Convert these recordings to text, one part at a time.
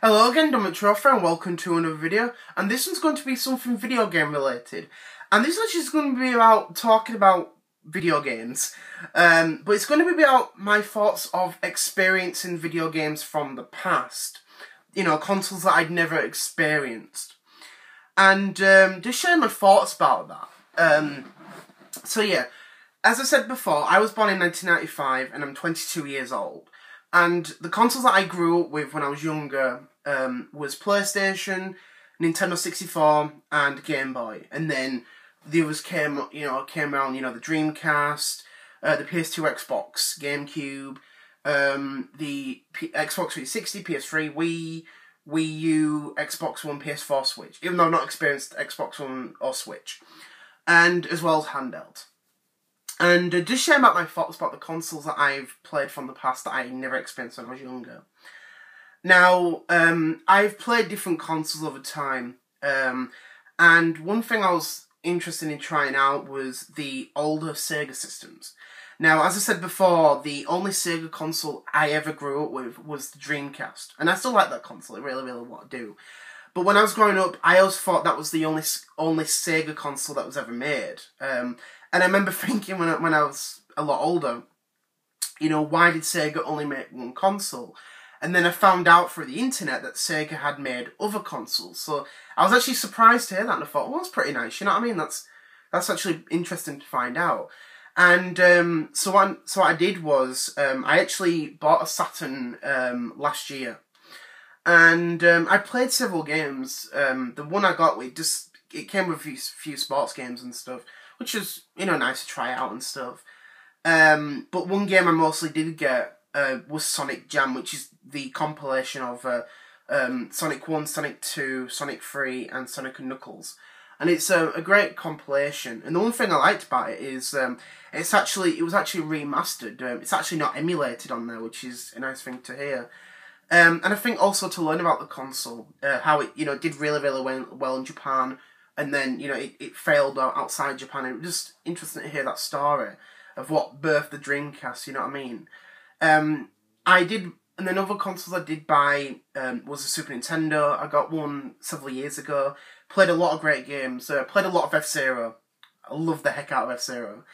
Hello again, Dominic and welcome to another video. And this one's going to be something video game related. And this is just going to be about talking about video games. But it's going to be about my thoughts of experiencing video games from the past. You know, consoles that I'd never experienced. And just share my thoughts about that. So yeah, as I said before, I was born in 1995 and I'm 22 years old. And the consoles that I grew up with when I was younger was PlayStation, Nintendo 64, and Game Boy. And then the others came around, the Dreamcast, the PS2, Xbox, GameCube, the Xbox 360, PS3, Wii U, Xbox One, PS4, Switch. Even though I've not experienced Xbox One or Switch. And as well as handheld. And just share about my thoughts about the consoles that I've played from the past that I never experienced when I was younger. Now, I've played different consoles over time, and one thing I was interested in trying out was the older Sega systems. Now, as I said before, the only Sega console I ever grew up with was the Dreamcast, and I still like that console, it really, really what I do. But when I was growing up, I always thought that was the only Sega console that was ever made. And I remember thinking when I was a lot older, why did Sega only make one console? And then I found out through the internet that Sega had made other consoles. So I was actually surprised to hear that, and I thought, well, that's pretty nice, you know what I mean? That's actually interesting to find out. And so what I did was, I actually bought a Saturn last year. And I played several games. The one I got with, it came with a few sports games and stuff, which was, nice to try out and stuff. But one game I mostly did get was Sonic Jam, which is the compilation of Sonic 1, Sonic 2, Sonic 3, and Sonic & Knuckles. And it's a great compilation. And the one thing I liked about it is it was actually remastered. It's actually not emulated on there, which is a nice thing to hear. And I think also to learn about the console, how it did really, really well in Japan. And then, it failed outside Japan. It was just interesting to hear that story of what birthed the Dreamcast, you know what I mean? And then other consoles I did buy was the Super Nintendo. I got one several years ago. Played a lot of great games. Played a lot of F-Zero. I love the heck out of F-Zero.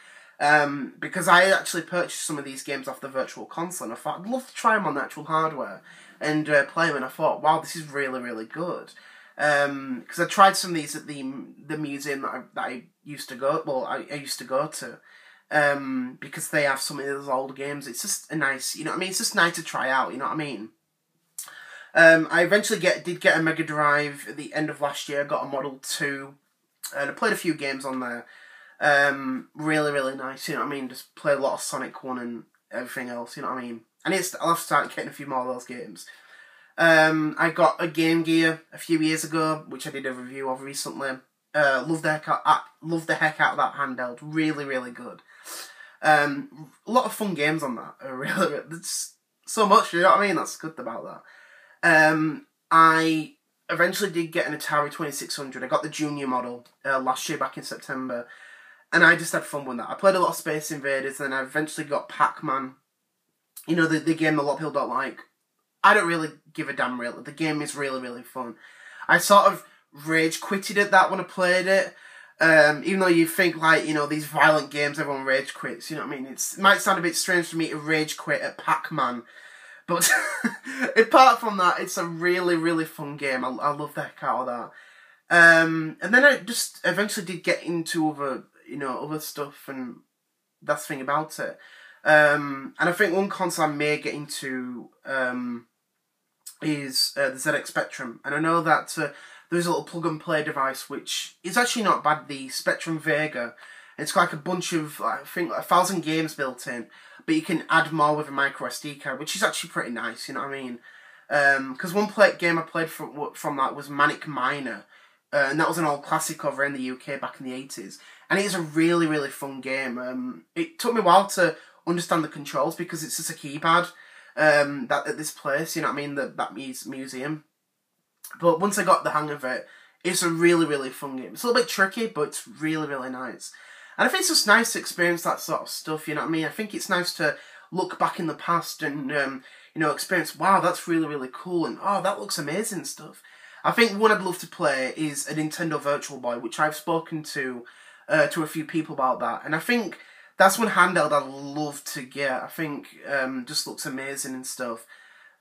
Because I actually purchased some of these games off the Virtual Console, and I thought I'd love to try them on the actual hardware and play them, and I thought, wow, this is really, really good. Because I tried some of these at the museum that I used to go. Well, I used to go to, because they have some of those old games. It's just a nice, it's just nice to try out. You know what I mean? I eventually did get a Mega Drive at the end of last year. I got a Model 2, and I played a few games on there. Really, really nice. You know what I mean? Just played a lot of Sonic 1 and everything else. You know what I mean? And I'll have to start getting a few more of those games. I got a Game Gear a few years ago, which I did a review of recently. Love the heck out of that handheld. Really, really good. A lot of fun games on that. Really, it's so much. You know what I mean? That's good about that. I eventually did get an Atari 2600. I got the junior model last year, back in September, and I just had fun with that. I played a lot of Space Invaders, and I eventually got Pac-Man. The game a lot of people don't like. I don't really give a damn, really. The game is really, really fun. I sort of rage quitted at that when I played it. Even though you think, these violent games, everyone rage quits, you know what I mean? It might sound a bit strange for me to rage quit at Pac-Man. But apart from that, it's a really, really fun game. I love the heck out of that. And then I just eventually did get into other stuff, and that's the thing about it. And I think one console I may get into is the ZX Spectrum. And I know that there's a little plug-and-play device, which is actually not bad, the Spectrum Vega. It's got like a bunch of, I think, 1,000 games built in, but you can add more with a micro SD card, which is actually pretty nice, you know what I mean? Because one game I played from that was Manic Miner, and that was an old classic over in the UK back in the 80s. And it is a really, really fun game. It took me a while to understand the controls because it's just a keypad that at this place, you know what I mean, that museum. But once I got the hang of it, it's a really, really fun game. It's a little bit tricky, but it's really, really nice. And I think it's just nice to experience that sort of stuff, you know what I mean? I think it's nice to look back in the past and, you know, experience, wow, that's really, really cool, and oh, that looks amazing and stuff. I think one I'd love to play is a Nintendo Virtual Boy, which I've spoken to a few people about that, and I think that's one handheld I'd love to get. I think just looks amazing and stuff.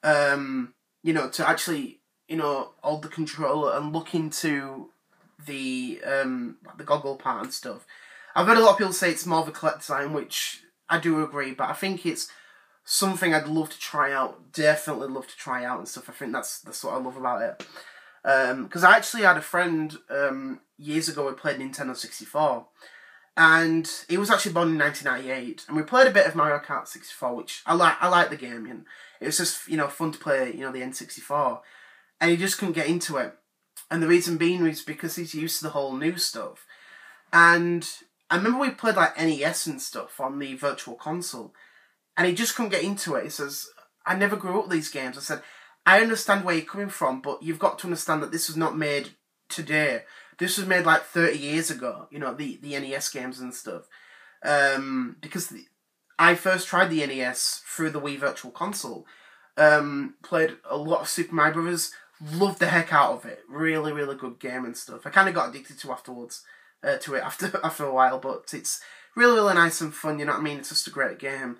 You know, to actually, you know, hold the controller and look into the goggle part and stuff. I've heard a lot of people say it's more of a collector's item, which I do agree, but I think it's something I'd love to try out. Definitely love to try out and stuff. I think that's what I love about it. Because I actually had a friend years ago who played Nintendo 64, and he was actually born in 1998, and we played a bit of Mario Kart 64, which I like the game, and it was just, you know, fun to play, you know, the N64, and he just couldn't get into it, and the reason being was because he's used to the whole new stuff. And I remember we played like NES and stuff on the Virtual Console, and he just couldn't get into it. He says, I never grew up with these games. I said, I understand where you're coming from, but you've got to understand that this was not made today. This was made like 30 years ago, you know, the NES games and stuff. Because I first tried the NES through the Wii Virtual Console. Played a lot of Super Mario Brothers. Loved the heck out of it. Really, really good game and stuff. I kind of got addicted to it after a while, but it's really, really nice and fun, you know what I mean? It's just a great game.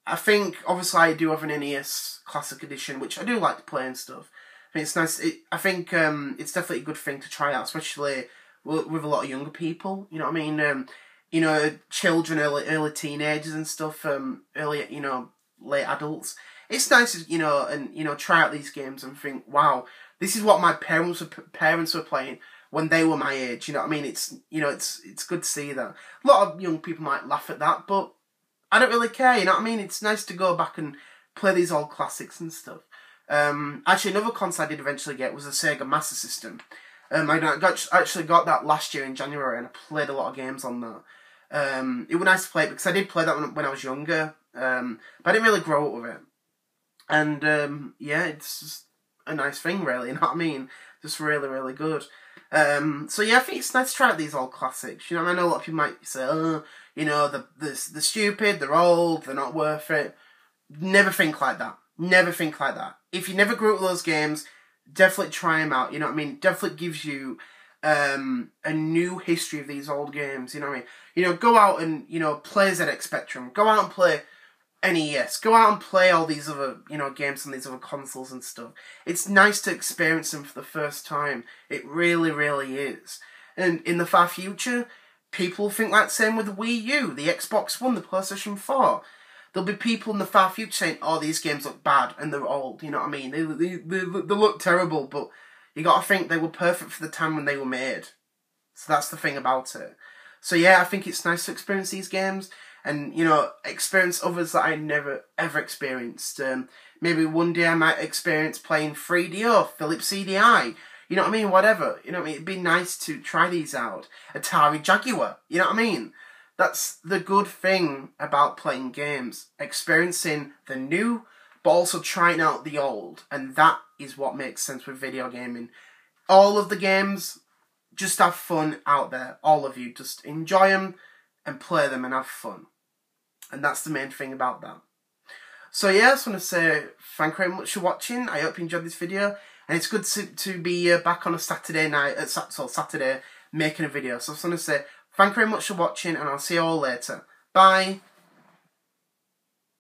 I think, obviously, I do have an NES Classic Edition, which I do like to play and stuff. I think it's nice. I think it's definitely a good thing to try out, especially with a lot of younger people, you know what I mean? You know, children, early teenagers and stuff, early, you know, late adults. It's nice, you know, and, you know, try out these games and think, wow, this is what my parents were playing when they were my age, you know what I mean? It's, you know, it's good to see that. A lot of young people might laugh at that, but I don't really care, you know what I mean? It's nice to go back and play these old classics and stuff. Actually, another console I did eventually get was a Sega Master System. I actually got that last year in January, and I played a lot of games on that. It was nice to play it because I did play that when I was younger, but I didn't really grow up with it. And yeah, it's just a nice thing, really, you know what I mean? Just really, really good. So yeah, I think it's nice to try out these old classics. You know, I know a lot of people might say, oh, you know, they're stupid, they're old, they're not worth it. Never think like that. Never think like that. If you never grew up with those games, definitely try them out. You know what I mean? Definitely gives you a new history of these old games. You know what I mean? You know, go out and, you know, play ZX Spectrum. Go out and play NES. Go out and play all these other, you know, games on these other consoles and stuff. It's nice to experience them for the first time. It really, really is. And in the far future, people think like the same with the Wii U, the Xbox One, the PlayStation 4. There'll be people in the far future saying, oh, these games look bad and they're old, you know what I mean? They look terrible, but you got to think they were perfect for the time when they were made. So that's the thing about it. So yeah, I think it's nice to experience these games and, you know, experience others that I never, ever experienced. Maybe one day I might experience playing 3DO, Philips CDI, you know what I mean? Whatever, you know what I mean? It'd be nice to try these out. Atari Jaguar, you know what I mean? That's the good thing about playing games. Experiencing the new, but also trying out the old. And that is what makes sense with video gaming. All of the games, just have fun out there. All of you. Just enjoy them and play them and have fun. And that's the main thing about that. So yeah, I just want to say thank you very much for watching. I hope you enjoyed this video. And it's good to be back on a Saturday night, Saturday, making a video. So I just want to say thank you very much for watching, and I'll see you all later. Bye.